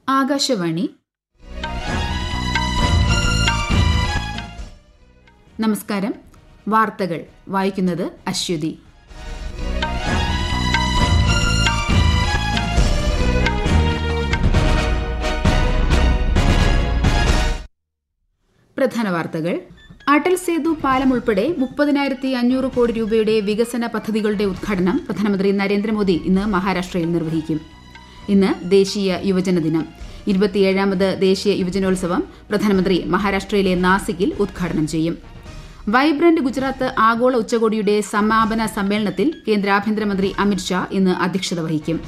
ആകാശവാണി. നമസ്കാരം. വാർത്തകൾ വായിക്കുന്നത് അശ്വതി. പ്രധാന വാർത്തകൾ. അടൽ സേതു പാലം ഉൾപ്പെടെ 30,500 കോടി രൂപയുടെ വികസന പദ്ധതികളുടെ ഉദ്ഘാടനം പ്രധാനമന്ത്രി നരേന്ദ്രമോദി ഇന്ന് മഹാരാഷ്ട്രയിൽ നിർവഹിക്കും. ഇന്ന് ദേശീയ യുവജന ദിനം. 27ാമത് ദേശീയ യുവജനോത്സവം പ്രധാനമന്ത്രി മഹാരാഷ്ട്രയിലെ നാസിക്കിൽ ഉദ്ഘാടനം ചെയ്യും. വൈബ്രന്റ് ഗുജറാത്ത് ആഗോള ഉച്ചകോടിയുടെ സമാപന സമ്മേളനത്തിൽ കേന്ദ്ര ആഭ്യന്തരമന്ത്രി അമിത്ഷാ ഇന്ന് അധ്യക്ഷത വഹിക്കും.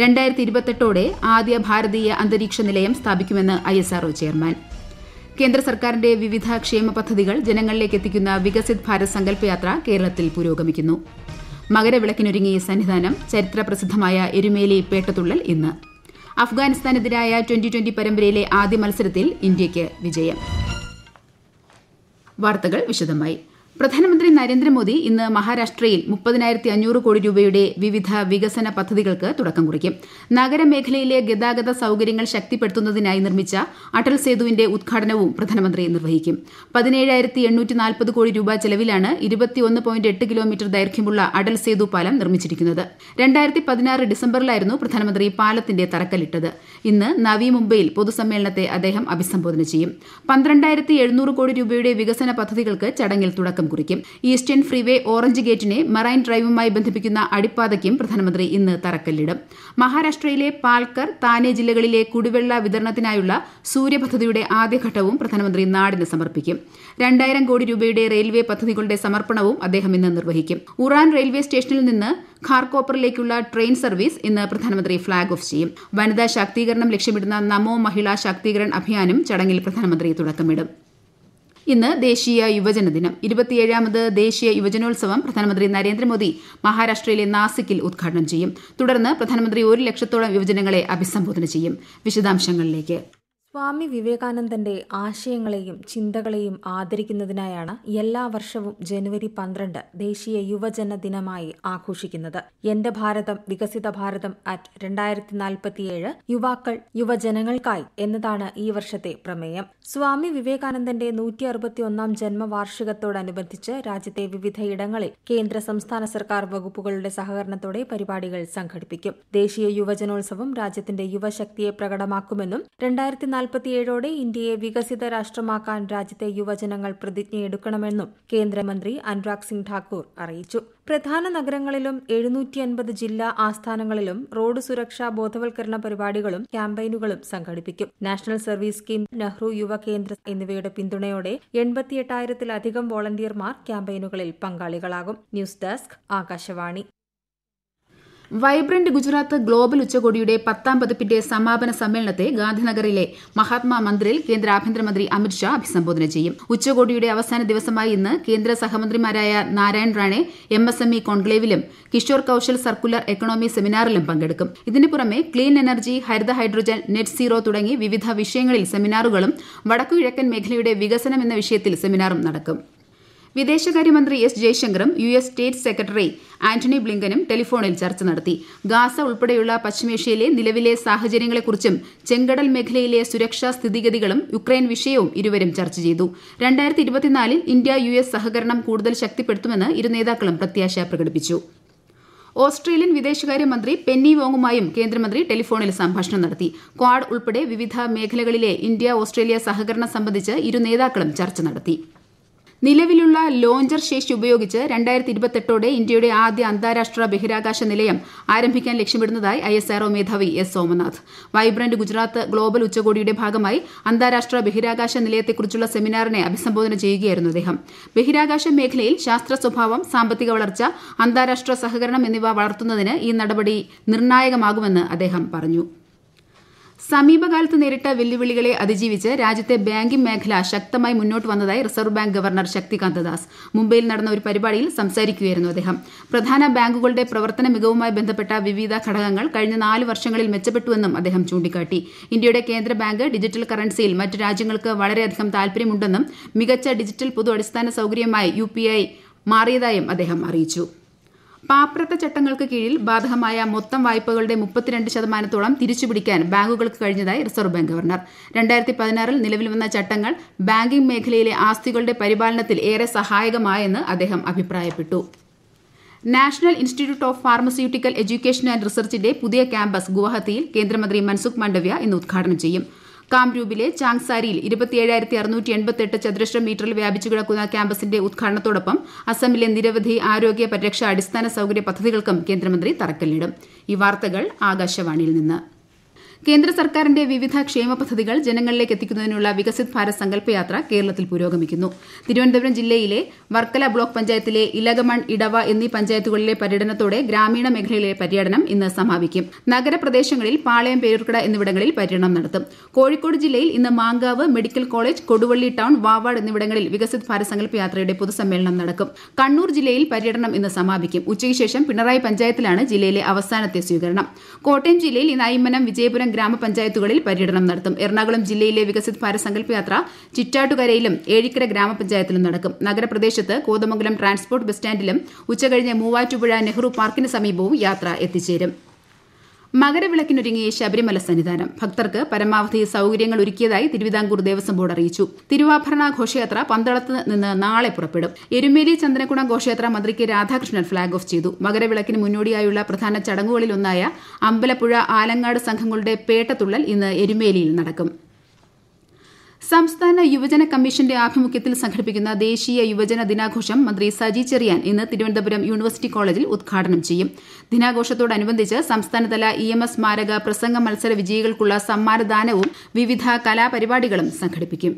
2028ഓടെ ആദ്യ ഭാരതീയ അന്തരീക്ഷ നിലയം സ്ഥാപിക്കുമെന്ന് ISRO ചെയർമാൻ. കേന്ദ്ര സർക്കാരിന്റെ വിവിധ ക്ഷേമ പദ്ധതികൾ ജനങ്ങളിലേക്ക് എത്തിക്കുന്ന വികസിത് ഭാരത് സങ്കല്പയാത്ര കേരളത്തിൽ പുരോഗമിക്കുന്നു. മകരവിളക്കിനൊരുങ്ങി സന്നിധാനം. ചരിത്ര പ്രസിദ്ധമായ എരുമേലി പേട്ടതുള്ളൽ ഇന്ന്. അഫ്ഗാനിസ്ഥാനെതിരായ 2020 പരമ്പരയിലെ ആദ്യ മത്സരത്തിൽ ഇന്ത്യയ്ക്ക് വിജയം. വാർത്തകൾ വിശദമായി. പ്രധാനമന്ത്രി നരേന്ദ്രമോദി ഇന്ന് മഹാരാഷ്ട്രയിൽ 30,500 കോടി രൂപയുടെ വിവിധ വികസന പദ്ധതികൾക്ക് തുടക്കം കുറിക്കും. നഗരമേഖലയിലെ ഗതാഗത സൌകര്യങ്ങൾ ശക്തിപ്പെടുത്തുന്നതിനായി നിർമ്മിച്ച അടൽ സേതുവിന്റെ ഉദ്ഘാടനവും പ്രധാനമന്ത്രി നിർവഹിക്കും. 17,840 കോടി രൂപ ചെലവിലാണ് 21.8 കിലോമീറ്റർ ദൈർഘ്യമുള്ള അടൽ സേതു പാലം നിർമ്മിച്ചിരിക്കുന്നത്. 2016 ഡിസംബറിലായിരുന്നു പ്രധാനമന്ത്രി പാലത്തിന്റെ തറക്കല്ലിട്ടത്. ഇന്ന് നവി മുംബൈയിൽ പൊതുസമ്മേളനത്തെ അദ്ദേഹം അഭിസംബോധന ചെയ്യും. 12,700 കോടി രൂപയുടെ വികസന പദ്ധതികൾക്ക് ചടങ്ങിൽ തുടക്കം കുറിക്കും. ഈസ്റ്റേൺ ഫ്രീവേ ഓറഞ്ച് ഗേറ്റിനെ മറൈൻ ഡ്രൈവുമായി ബന്ധിപ്പിക്കുന്ന അടിപ്പാതയ്ക്കും പ്രധാനമന്ത്രി ഇന്ന് തറക്കല്ലിടും. മഹാരാഷ്ട്രയിലെ പാൽക്കർ, താനെ ജില്ലകളിലെ കുടിവെള്ള വിതരണത്തിനായുള്ള സൂര്യ പദ്ധതിയുടെ ആദ്യഘട്ടവും പ്രധാനമന്ത്രി നാടിന് സമർപ്പിക്കും. 2,000 കോടി രൂപയുടെ റെയിൽവേ പദ്ധതികളുടെ സമർപ്പണവും അദ്ദേഹം ഇന്ന് നിർവഹിക്കും. ഉറാൻ റെയിൽവേ സ്റ്റേഷനിൽ നിന്ന് ഖാർകോപ്പറിലേക്കുള്ള ട്രെയിൻ സർവീസ് ഇന്ന് പ്രധാനമന്ത്രി ഫ്ളാഗ് ഓഫ് ചെയ്യും. വനിതാ ശാക്തീകരണം ലക്ഷ്യമിടുന്ന നമോ മഹിളാ ശാക്തീകരൺ അഭിയാനും ചടങ്ങിൽ പ്രധാനമന്ത്രി തുടക്കമിടും. ഇന്ന് ദേശീയ യുവജന ദിനം. 27ാമത് ദേശീയ യുവജനോത്സവം പ്രധാനമന്ത്രി നരേന്ദ്രമോദി മഹാരാഷ്ട്രയിലെ നാസിക്കിൽ ഉദ്ഘാടനം ചെയ്യും. തുടർന്ന് പ്രധാനമന്ത്രി 1 ലക്ഷത്തോളം യുവജനങ്ങളെ അഭിസംബോധന ചെയ്യും. വിശദാംശങ്ങളിലേക്ക്. സ്വാമി വിവേകാനന്ദന്റെ ആശയങ്ങളെയും ചിന്തകളെയും ആദരിക്കുന്നതിനായാണ് എല്ലാ വർഷവും ജനുവരി 12 ദേശീയ യുവജന ദിനമായി ആഘോഷിക്കുന്നത്. എന്റെ ഭാരതം വികസിത ഭാരതം അറ്റ് 2047 യുവാക്കൾ യുവജനങ്ങൾക്കായി എന്നതാണ് ഈ വർഷത്തെ പ്രമേയം. സ്വാമി വിവേകാനന്ദന്റെ 161ാം ജന്മവാർഷികത്തോടനുബന്ധിച്ച് രാജ്യത്തെ വിവിധയിടങ്ങളിൽ കേന്ദ്ര സംസ്ഥാന സർക്കാർ വകുപ്പുകളുടെ സഹകരണത്തോടെ പരിപാടികൾ സംഘടിപ്പിക്കും. ദേശീയ യുവജനോത്സവം രാജ്യത്തിന്റെ യുവശക്തിയെ പ്രകടമാക്കുമെന്നും 2047ഓടെ ഇന്ത്യയെ വികസിത രാഷ്ട്രമാക്കാൻ രാജ്യത്തെ യുവജനങ്ങൾ പ്രതിജ്ഞയെടുക്കണമെന്നും കേന്ദ്രമന്ത്രി അനുരാഗ് സിംഗ് ഠാക്കൂർ അറിയിച്ചു. പ്രധാന നഗരങ്ങളിലും 750 ജില്ലാ ആസ്ഥാനങ്ങളിലും റോഡ് സുരക്ഷാ ബോധവൽക്കരണ പരിപാടികളും ക്യാമ്പയിനുകളും സംഘടിപ്പിക്കും. നാഷണൽ സർവീസ് സ്കീം, നെഹ്റു യുവ കേന്ദ്ര എന്നിവയുടെ പിന്തുണയോടെ 88,000-ലധികം വോളണ്ടിയർമാർ ക്യാമ്പയിനുകളിൽ പങ്കാളികളാകും. News desk, Akashvani. Vibrant Gujarat global ഉച്ചകോടിയുടെ 10ാം പതിപ്പിന്റെ സമാപന സമ്മേളനത്തെ ഗാന്ധിനഗറിലെ മഹാത്മാ മന്ദിറിൽ കേന്ദ്ര ആഭ്യന്തരമന്ത്രി അമിത്ഷാ അഭിസംബോധന ചെയ്യും. ഉച്ചകോടിയുടെ അവസാന ദിവസമായ ഇന്ന് കേന്ദ്ര സഹമന്ത്രിമാരായ നാരായൺ റാണെ MSME കോൺക്ലേവിലും കിഷോർ കൌശൽ സർക്കുലർ എക്കണോമി സെമിനാറിലും പങ്കെടുക്കും. ഇതിനു പുറമെ ക്ലീൻ എനർജി, ഹരിത ഹൈഡ്രജൻ, നെറ്റ് സീറോ തുടങ്ങി വിവിധ വിഷയങ്ങളിൽ സെമിനാറുകളും വടക്കുകിഴക്കൻ മേഖലയുടെ വികസനം എന്ന വിഷയത്തിൽ സെമിനാറും നടക്കും. വിദേശകാര്യമന്ത്രി S. ജയശങ്കറും US സ്റ്റേറ്റ് സെക്രട്ടറി ആന്റണി ബ്ലിങ്കനും ടെലിഫോണിൽ ചർച്ച നടത്തി. ഗാസ ഉൾപ്പെടെയുള്ള പശ്ചിമേഷ്യയിലെ നിലവിലെ സാഹചര്യങ്ങളെക്കുറിച്ചും ചെങ്കടൽ മേഖലയിലെ സുരക്ഷാ സ്ഥിതിഗതികളും യുക്രൈൻ വിഷയവും ഇരുവരും ചർച്ച ചെയ്തു. 2024 ഇന്ത്യ US സഹകരണം കൂടുതൽ ശക്തിപ്പെടുത്തുമെന്ന് ഇരു നേതാക്കളും പ്രത്യാശ പ്രകടിപ്പിച്ചു. ഓസ്ട്രേലിയൻ വിദേശകാര്യമന്ത്രി പെന്നി വോങ്ങുമായും കേന്ദ്രമന്ത്രി ടെലിഫോണിൽ സംഭാഷണം നടത്തി. ക്വാഡ് ഉൾപ്പെടെ വിവിധ മേഖലകളിലെ ഇന്ത്യ ഓസ്ട്രേലിയ സഹകരണം സംബന്ധിച്ച് ഇരു നേതാക്കളും ചർച്ച നടത്തി. നിലവിലുള്ള ലോഞ്ചർ ശേഷി ഉപയോഗിച്ച് 2028ഓടെ ഇന്ത്യയുടെ ആദ്യ അന്താരാഷ്ട്ര ബഹിരാകാശ നിലയം ആരംഭിക്കാൻ ലക്ഷ്യമിടുന്നതായി ISRO മേധാവി S. Somanath. Vibrant Gujarat global ഉച്ചകോടിയുടെ ഭാഗമായി അന്താരാഷ്ട്ര ബഹിരാകാശ നിലയത്തെക്കുറിച്ചുള്ള സെമിനാറിനെ അഭിസംബോധന ചെയ്യുകയായിരുന്നു അദ്ദേഹം. ബഹിരാകാശ മേഖലയിൽ ശാസ്ത്ര സ്വഭാവം, സാമ്പത്തിക വളർച്ച, അന്താരാഷ്ട്ര സഹകരണം എന്നിവ വളർത്തുന്നതിന് ഈ നടപടി നിർണായകമാകുമെന്ന് അദ്ദേഹം പറഞ്ഞു. സമീപകാലത്ത് നേരിട്ട വെല്ലുവിളികളെ അതിജീവിച്ച് രാജ്യത്തെ ബാങ്കിംഗ് മേഖല ശക്തമായി മുന്നോട്ട് വന്നതായി reserve bank governor Shaktikanta Das. മുംബൈയിൽ നടന്ന ഒരു പരിപാടിയിൽ സംസാരിക്കുകയായിരുന്നു അദ്ദേഹം. പ്രധാന ബാങ്കുകളുടെ പ്രവർത്തന മികവുമായി ബന്ധപ്പെട്ട വിവിധ ഘടകങ്ങൾ കഴിഞ്ഞ 4 വർഷങ്ങളിൽ മെച്ചപ്പെട്ടുവെന്നും അദ്ദേഹം ചൂണ്ടിക്കാട്ടി. ഇന്ത്യയുടെ കേന്ദ്ര ബാങ്ക് ഡിജിറ്റൽ കറൻസിയിൽ മറ്റ് രാജ്യങ്ങൾക്ക് വളരെയധികം താൽപര്യമുണ്ടെന്നും മികച്ച ഡിജിറ്റൽ പൊതു അടിസ്ഥാന സൌകര്യമായി UPI മാറിയതായും അദ്ദേഹം അറിയിച്ചു. പാപ്പരത്ത ചട്ടങ്ങൾക്ക് കീഴിൽ ബാധകമായ മൊത്തം വായ്പകളുടെ 32% തിരിച്ചുപിടിക്കാൻ ബാങ്കുകൾക്ക് കഴിഞ്ഞതായി റിസർവ് ബാങ്ക് ഗവർണർ. 2016 നിലവിൽ വന്ന ചട്ടങ്ങൾ ബാങ്കിംഗ് മേഖലയിലെ ആസ്തികളുടെ പരിപാലനത്തിൽ ഏറെ സഹായകമായെന്ന് അദ്ദേഹം അഭിപ്രായപ്പെട്ടു. National institute of pharmaceutical education and റിസർച്ചിന്റെ പുതിയ ക്യാമ്പസ് ഗുവാഹത്തിയിൽ കേന്ദ്രമന്ത്രി മൻസുഖ് മാണ്ഡവ്യ ഇന്ന് ഉദ്ഘാടനം ചെയ്യും. കാംരൂപിലെ ചാങ്സാരിയിൽ 27,688 ചതുരശ്ര മീറ്ററിൽ വ്യാപിച്ചു കിടക്കുന്ന ക്യാമ്പസിന്റെ ഉദ്ഘാടനത്തോടൊപ്പം അസമിലെ നിരവധി ആരോഗ്യ പരിരക്ഷ അടിസ്ഥാന സൌകര്യ പദ്ധതികൾക്കും കേന്ദ്രമന്ത്രി തറക്കല്ലിടും. ഈ വാർത്തകൾ ആകാശവാണിയിൽ നിന്ന്. കേന്ദ്ര സർക്കാരിന്റെ വിവിധ ക്ഷേമ പദ്ധതികൾ ജനങ്ങളിലേക്ക് എത്തിക്കുന്നതിനുള്ള വികസിത് ഭാരത് സങ്കല്പയാത്ര കേരളത്തിൽ പുരോഗമിക്കുന്നു. തിരുവനന്തപുരം ജില്ലയിലെ വർക്കല ബ്ലോക്ക് പഞ്ചായത്തിലെ ഇലകമൺ, ഇടവ എന്നീ പഞ്ചായത്തുകളിലെ പര്യടനത്തോടെ ഗ്രാമീണ മേഖലയിലെ പര്യടനം ഇന്ന് സമാപിക്കും. നഗരപ്രദേശങ്ങളിൽ പാളയം, പേരൂർക്കട എന്നിവിടങ്ങളിൽ പര്യടനം നടത്തും. കോഴിക്കോട് ജില്ലയിൽ ഇന്ന് Mankavu, medical college, Koduvally town, Vavad എന്നിവിടങ്ങളിൽ വികസിത് ഭാരത് സങ്കല്പയാത്രയുടെ പൊതുസമ്മേളനം നടക്കും. കണ്ണൂർ ജില്ലയിൽ പര്യടനം ഇന്ന് സമാപിക്കും. ഉച്ചയ്ക്ക് ശേഷം പിണറായി പഞ്ചായത്തിലാണ് ജില്ലയിലെ അവസാനത്തെ സ്വീകരണം. കോട്ടയം ജില്ലയിൽ ഇന്ന് അയ്മനം, വിജയപുരം ഗ്രാമപഞ്ചായത്തുകളിൽ പര്യടനം നടത്തും. എറണാകുളം ജില്ലയിലെ വികസിത് ഭാരത് സങ്കല്പയാത്ര ചിറ്റാട്ടുകരയിലും ഏഴിക്കര ഗ്രാമപഞ്ചായത്തിലും നടക്കും. നഗരപ്രദേശത്ത് കോതമംഗലം ട്രാൻസ്പോർട്ട് ബസ് സ്റ്റാൻഡിലും ഉച്ചകഴിഞ്ഞ് മൂവാറ്റുപുഴ നെഹ്റു പാർക്കിന് സമീപവും യാത്ര എത്തിച്ചേരും. മകരവിളക്കിനൊരുങ്ങി ശബരിമല സന്നിധാനം. ഭക്തർക്ക് പരമാവധി സൌകര്യങ്ങൾ ഒരുക്കിയതായി തിരുവിതാംകൂർ ദേവസ്വം ബോർഡ് അറിയിച്ചു. തിരുവാഭരണ ഘോഷയാത്ര പന്തളത്ത് നിന്ന് നാളെ പുറപ്പെടും. എരുമേലി ചന്ദനക്കുടം ഘോഷയാത്ര മന്ത്രി കെ രാധാകൃഷ്ണൻ ഫ്ളാഗ് ഓഫ് ചെയ്തു. മകരവിളക്കിന് മുന്നോടിയായുള്ള പ്രധാന ചടങ്ങുകളിലൊന്നായ അമ്പലപ്പുഴ ആലങ്ങാട് സംഘങ്ങളുടെ പേട്ടതുള്ളൽ ഇന്ന് എരുമേലിയിൽ നടക്കും. സംസ്ഥാന യുവജന കമ്മീഷന്റെ ആഭിമുഖ്യത്തിൽ സംഘടിപ്പിക്കുന്ന ദേശീയ യുവജന ദിനാഘോഷം മന്ത്രി സജി ചെറിയാൻ ഇന്ന് തിരുവനന്തപുരം യൂണിവേഴ്സിറ്റി കോളേജിൽ ഉദ്ഘാടനം ചെയ്യും. ദിനാഘോഷത്തോടനുബന്ധിച്ച് സംസ്ഥാനതല EMS സ്മാരക പ്രസംഗ മത്സര വിജയികൾക്കുള്ള സമ്മാനദാനവും വിവിധ കലാപരിപാടികളും സംഘടിപ്പിക്കും.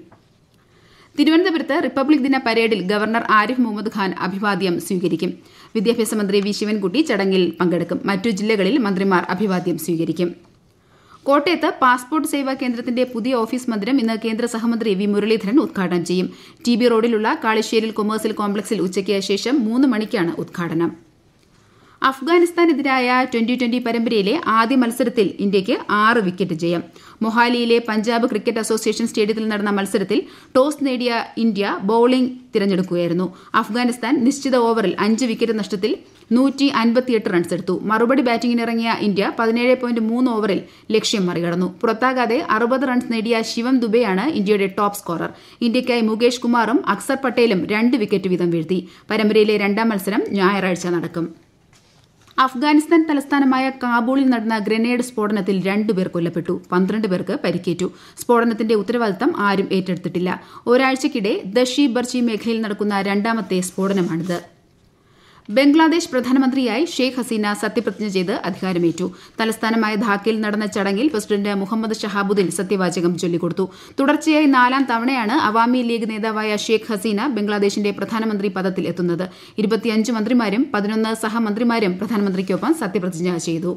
തിരുവനന്തപുരത്ത് റിപ്പബ്ലിക് ദിന പരേഡിൽ ഗവർണർ ആരിഫ് മുഹമ്മദ് ഖാൻ അഭിവാദ്യം സ്വീകരിക്കും. വിദ്യാഭ്യാസ മന്ത്രി വി ശിവൻകുട്ടി ചടങ്ങിൽ പങ്കെടുക്കും. മറ്റു ജില്ലകളിൽ മന്ത്രിമാർ അഭിവാദ്യം സ്വീകരിക്കും. കോട്ടയത്ത് പാസ്പോർട്ട് സേവാ കേന്ദ്രത്തിന്റെ പുതിയ ഓഫീസ് മന്ദിരം ഇന്ന് കേന്ദ്ര സഹമന്ത്രി വി മുരളീധരൻ ഉദ്ഘാടനം ചെയ്യും. TB റോഡിലുള്ള കാളിശ്ശേരിൽ കൊമേഴ്സ്യൽ കോംപ്ലക്സിൽ ഉച്ചയ്ക്ക് ശേഷം 3 മണിക്കാണ് ഉദ്ഘാടനം. അഫ്ഗാനിസ്ഥാനെതിരായ 2020 പരമ്പരയിലെ ആദ്യ മത്സരത്തിൽ ഇന്ത്യയ്ക്ക് 6 വിക്കറ്റ് ജയം. മൊഹാലിയിലെ പഞ്ചാബ് ക്രിക്കറ്റ് അസോസിയേഷൻ സ്റ്റേഡിയത്തിൽ നടന്ന മത്സരത്തിൽ ടോസ് നേടിയ ഇന്ത്യ ബൌളിംഗ് തിരഞ്ഞെടുക്കുകയായിരുന്നു. അഫ്ഗാനിസ്ഥാൻ നിശ്ചിത ഓവറിൽ 5 വിക്കറ്റ് നഷ്ടത്തിൽ 158 റൺസ് എടുത്തു. മറുപടി ബാറ്റിംഗിനിറങ്ങിയ ഇന്ത്യ 17.3 ഓവറിൽ ലക്ഷ്യം മറികടന്നു. പുറത്താകാതെ 60 റൺസ് നേടിയ ശിവം ദുബെയാണ് ഇന്ത്യയുടെ ടോപ്പ് സ്കോറർ. ഇന്ത്യയ്ക്കായി മുകേഷ് കുമാറും അക്സർ പട്ടേലും 2 വിക്കറ്റ് വീതം വീഴ്ത്തി. പരമ്പരയിലെ രണ്ടാം മത്സരം ഞായറാഴ്ച നടക്കും. അഫ്ഗാനിസ്ഥാൻ തലസ്ഥാനമായ കാബൂളിൽ നടന്ന ഗ്രനേഡ് സ്ഫോടനത്തിൽ 2 പേർ കൊല്ലപ്പെട്ടു. 12 പേർക്ക് പരിക്കേറ്റു. സ്ഫോടനത്തിന്റെ ഉത്തരവാദിത്തം ആരും ഏറ്റെടുത്തിട്ടില്ല. ഒരാഴ്ചയ്ക്കിടെ ദഷി ബർച്ചി മേഖലയിൽ നടക്കുന്ന രണ്ടാമത്തെ സ്ഫോടനമാണിത്. ബംഗ്ലാദേശ് പ്രധാനമന്ത്രിയായി ഷെയ്ഖ് ഹസീന സത്യപ്രതിജ്ഞ ചെയ്ത് അധികാരമേറ്റു. തലസ്ഥാനമായ ധാക്കയിൽ നടന്ന ചടങ്ങിൽ പ്രസിഡന്റ് മുഹമ്മദ് ഷഹാബുദ്ദീൻ സത്യവാചകം ചൊല്ലിക്കൊടുത്തു. തുടർച്ചയായി 4ാം തവണയാണ് അവാമി ലീഗ് നേതാവായ ഷെയ്ഖ് ഹസീന ബംഗ്ലാദേശിന്റെ പ്രധാനമന്ത്രി പദത്തിൽ എത്തുന്നത്. 25 മന്ത്രിമാരും 11 സഹമന്ത്രിമാരും പ്രധാനമന്ത്രിക്കൊപ്പം സത്യപ്രതിജ്ഞ ചെയ്തു.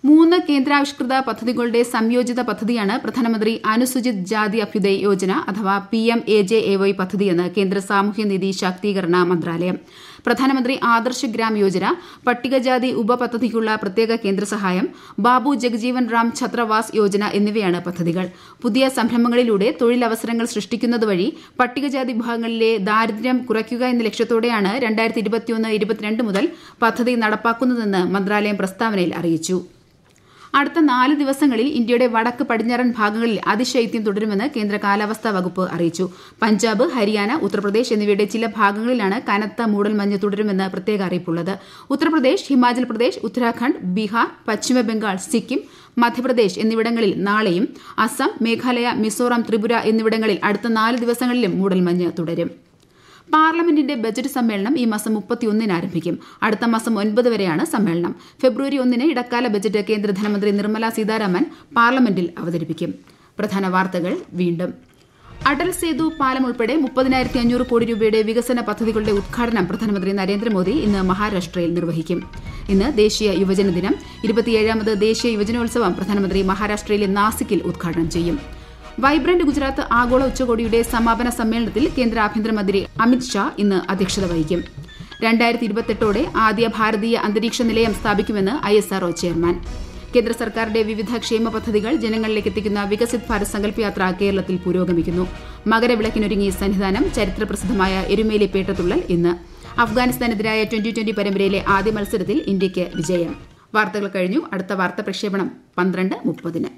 3 കേന്ദ്രാവിഷ്കൃത പദ്ധതികളുടെ സംയോജിത പദ്ധതിയാണ് പ്രധാനമന്ത്രി അനുസൂചിത് ജാതി അഭ്യുദയ് യോജന അഥവാ PMAJAY പദ്ധതിയെന്ന് കേന്ദ്ര സാമൂഹ്യനീതി ശാക്തീകരണ മന്ത്രാലയം. പ്രധാനമന്ത്രി ആദർശ് ഗ്രാം യോജന, പട്ടികജാതി ഉപപദ്ധതിക്കുള്ള പ്രത്യേക കേന്ദ്ര സഹായം, ബാബു ജഗ്ജീവൻ റാം ഛത്രവാസ് യോജന എന്നിവയാണ് പദ്ധതികൾ. പുതിയ സംരംഭങ്ങളിലൂടെ തൊഴിലവസരങ്ങൾ സൃഷ്ടിക്കുന്നതുവഴി പട്ടികജാതി വിഭാഗങ്ങളിലെ ദാരിദ്ര്യം കുറയ്ക്കുക എന്ന ലക്ഷ്യത്തോടെയാണ് 2021-22 മുതൽ പദ്ധതി നടപ്പാക്കുന്നതെന്ന് മന്ത്രാലയം പ്രസ്താവനയിൽ അറിയിച്ചു. അടുത്ത 4 ദിവസങ്ങളിൽ ഇന്ത്യയുടെ വടക്ക് പടിഞ്ഞാറൻ ഭാഗങ്ങളിൽ അതിശൈത്യം തുടരുമെന്ന് കേന്ദ്ര കാലാവസ്ഥാ വകുപ്പ് അറിയിച്ചു. പഞ്ചാബ്, ഹരിയാന, ഉത്തർപ്രദേശ് എന്നിവയുടെ ചില ഭാഗങ്ങളിലാണ് കനത്ത മൂടൽമഞ്ഞ് തുടരുമെന്ന് പ്രത്യേക അറിയിപ്പുള്ളത്. ഉത്തർപ്രദേശ്, ഹിമാചൽ പ്രദേശ്, ഉത്തരാഖണ്ഡ്, ബീഹാർ, പശ്ചിമ ബംഗാൾ, സിക്കിം, മധ്യപ്രദേശ് എന്നിവിടങ്ങളിൽ നാളെയും അസം, മേഘാലയ, മിസോറാം, ത്രിപുര എന്നിവിടങ്ങളിൽ അടുത്ത 4 ദിവസങ്ങളിലും മൂടൽമഞ്ഞ് തുടരും. പാർലമെന്റിന്റെ ബജറ്റ് സമ്മേളനം ഈ മാസം 31 ആരംഭിക്കും. അടുത്ത മാസം 9 വരെയാണ് സമ്മേളനം. ഫെബ്രുവരി 1 ഇടക്കാല ബജറ്റ് കേന്ദ്ര ധനമന്ത്രി നിർമ്മല സീതാരാമൻ പാർലമെന്റിൽ അവതരിപ്പിക്കും. പ്രധാന വാർത്തകൾ വീണ്ടും. അടൽ സേതു പാലം ഉൾപ്പെടെ 30,500 കോടി രൂപയുടെ വികസന പദ്ധതികളുടെ ഉദ്ഘാടനം പ്രധാനമന്ത്രി നരേന്ദ്രമോദി ഇന്ന് മഹാരാഷ്ട്രയിൽ നിർവഹിക്കും. ഇന്ന് ദേശീയ യുവജന ദിനം. 27ാമത് ദേശീയ യുവജനോത്സവം പ്രധാനമന്ത്രി മഹാരാഷ്ട്രയിലെ നാസിക്കിൽ ഉദ്ഘാടനം ചെയ്യും. വൈബ്രന്റ് ഗുജറാത്ത് ആഗോള ഉച്ചകോടിയുടെ സമാപന സമ്മേളനത്തിൽ കേന്ദ്ര ആഭ്യന്തരമന്ത്രി അമിത് ഷാ ഇന്ന് അധ്യക്ഷത വഹിക്കും. 2028ഓടെ ആദ്യ ഭാരതീയ അന്തരീക്ഷ നിലയം സ്ഥാപിക്കുമെന്ന് ISRO ചെയർമാൻ. കേന്ദ്ര സർക്കാരിന്റെ വിവിധ ക്ഷേമ പദ്ധതികൾ ജനങ്ങളിലേക്ക് എത്തിക്കുന്ന വികസിത് ഭാരത് സങ്കല്പയാത്ര കേരളത്തിൽ പുരോഗമിക്കുന്നു. മകരവിളക്കിനൊരുങ്ങി സന്നിധാനം. ചരിത്രപ്രസിദ്ധമായ എരുമേലി പേട്ടതുള്ളൽ ഇന്ന്. അഫ്ഗാനിസ്ഥാനെതിരായ 2020 പരമ്പരയിലെ ആദ്യ മത്സരത്തിൽ ഇന്ത്യയ്ക്ക് വിജയം. വാർത്തകൾ കഴിഞ്ഞു. അടുത്ത വാർത്താ പ്രക്ഷേപണം 12:30.